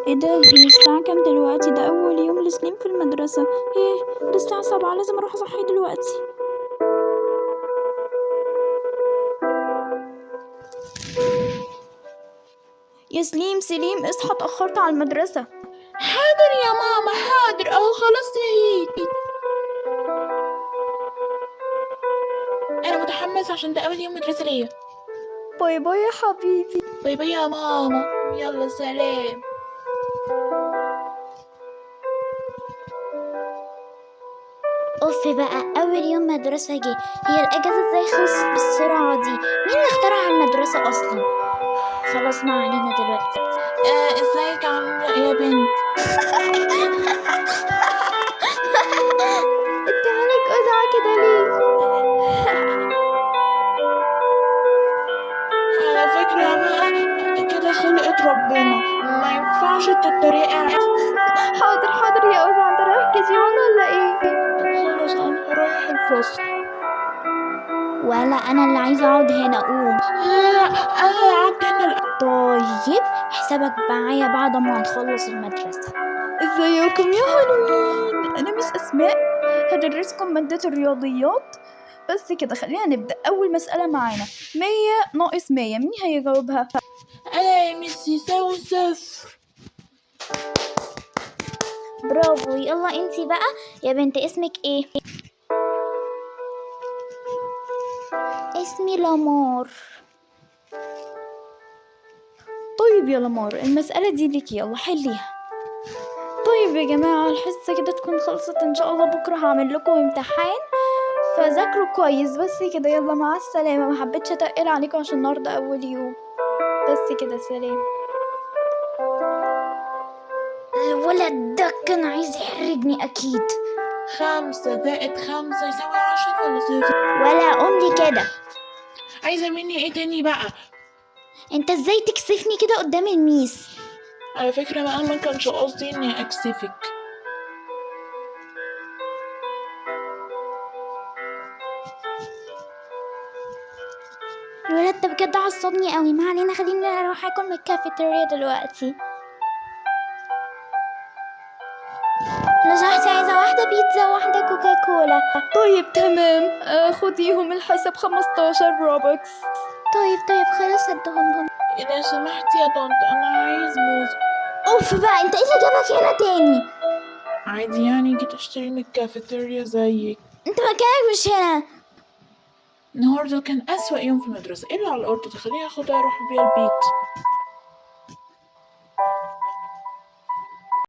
ايه ده؟ هي الساعة كام دلوقتي؟ ده أول يوم لسليم في المدرسة. ايه ده؟ الساعة 7، لازم أروح أصحيه دلوقتي. يا سليم اصحى، اتأخرت على المدرسة. حاضر يا ماما، حاضر، اهو خلاص صحيت. انا متحمس عشان ده اول يوم مدرسة ليا. باي باي يا حبيبي. باي باي يا ماما، يلا سلام. اوف بقى، اول يوم مدرسة جه. هي الاجازة ازاي خلصت بالسرعة دي؟ مين اللي اخترع المدرسة اصلا؟ خلاص ما علينا دلوقتي. ازيك عاملة ايه يا بنت؟ انت مالك قزعة كده ليه؟ على فكرة بقى كده خلقت ربنا، ما ينفعش تتريقي. حاضر يا قزعة، انت رايح كي جي 1 ولا ايه؟ خلاص انا رايح الفصل. ولا انا اللي عايزة اقعد هنا، قوم. لا، انا قعدت هنا. طيب حسابك معايا بعد ما نخلص المدرسة. ازيكم يا حلوين، انا مس اسماء، هدرسكم مادة الرياضيات. بس كده خلينا نبدأ. أول مسألة معانا 100 ناقص 100، مين هيجاوبها؟ انا يا ميس يساوي 0. برافو، يلا انتي بقى يا بنت، اسمك ايه؟ اسمي لامار. طيب يا لمار، المسألة دي ليكي، يلا حليها. طيب يا جماعة، الحصة كده تكون خلصت إن شاء الله. بكرة هعمل لكم امتحان، فذاكروا كويس. بس كده، يلا مع السلامة. ما حبيتش أتقل عليكم عشان النهاردة أول يوم. بس كده، سلام. الولد ده كان عايز يحرجني اكيد. 5 زائد 5 يساوي 10 ولا 0؟ ولا قوملي كده. عايزة مني ايه تاني بقى؟ انت ازاي تكسفني كده قدام الميس؟ على فكرة بقى ما كانش قصدي اني اكسفك. الولد ده بجد عصبني قوي. ما علينا، خليني اروح اكل من الكافيتيريا دلوقتي. لو سمحتي، عايزة واحدة بيتزا وواحدة كوكاكولا. طيب تمام، خديهم، الحساب 15 روبكس. طيب خلاص ادهم. اذا سمحت يا طنط، انا عايز موز. اوف بقى، انت ايه اللي جابك هنا تاني؟ عادي يعني، جيت اشتري من الكافيتيريا زيك. انت مكانك مش هنا. النهارده كان اسوأ يوم في المدرسة، الا على الارض تخليني اخدها اروح بيها البيت.